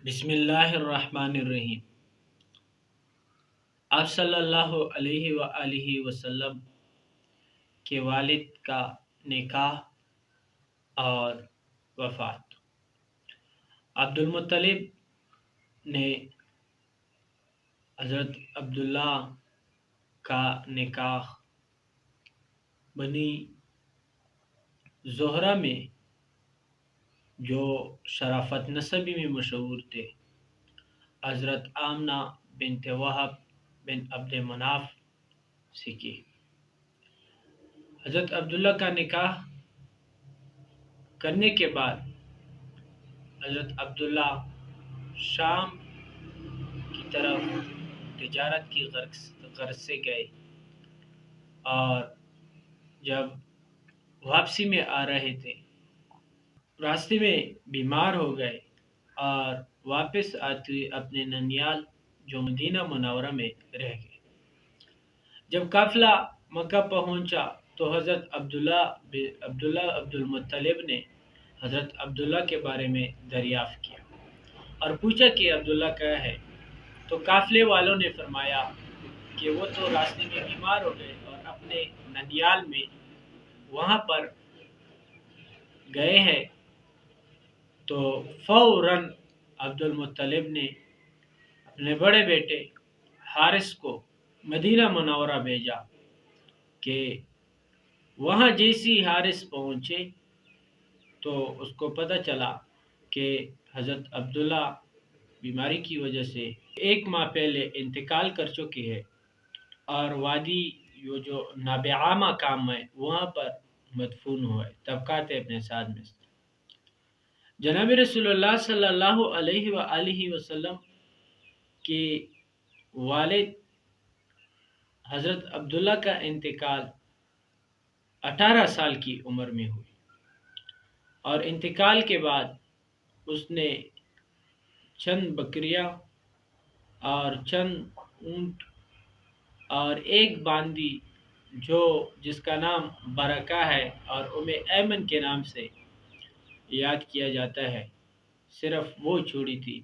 بسم اللہ الرحمن الرحیم۔ آپ صلی اللہ علیہ وآلہ وسلم کے والد کا نکاح اور وفات۔ عبد المطلب نے حضرت عبداللہ کا نکاح بنی زہرہ میں، جو شرافت نسبی میں مشہور تھے، حضرت آمنہ بنت وہب بن عبد مناف سے کی۔ حضرت عبداللہ کا نکاح کرنے کے بعد حضرت عبداللہ شام کی طرف تجارت کی غرض سے گئے، اور جب واپسی میں آ رہے تھے راستے میں بیمار ہو گئے اور واپس آتے اپنے ننیال جو مدینہ منورہ میں رہ گئے۔ جب قافلہ مکہ پہنچا تو حضرت عبد المطلب نے حضرت عبداللہ کے بارے میں دریافت کیا اور پوچھا کہ عبداللہ کہاں ہے، تو قافلے والوں نے فرمایا کہ وہ تو راستے میں بیمار ہو گئے اور اپنے ننیال میں وہاں پر گئے ہیں۔ تو فوراً عبد المطلب نے اپنے بڑے بیٹے حارث کو مدینہ منورہ بھیجا کہ وہاں جیسی حارث پہنچے تو اس کو پتہ چلا کہ حضرت عبداللہ بیماری کی وجہ سے 1 ماہ پہلے انتقال کر چکے ہیں، اور وادی جو نابعہ مقام ہے وہاں پر مدفون ہوئے، طبقات اپنے ساتھ میں۔ جناب رسول اللہ صلی اللہ علیہ وآلہ وسلم کے والد حضرت عبداللہ کا انتقال 18 سال کی عمر میں ہوئی، اور انتقال کے بعد اس نے چند بکریاں اور چند اونٹ اور ایک باندی جس کا نام برکہ ہے اور ایمن کے نام سے یاد کیا جاتا ہے، صرف وہ چھوڑی تھی۔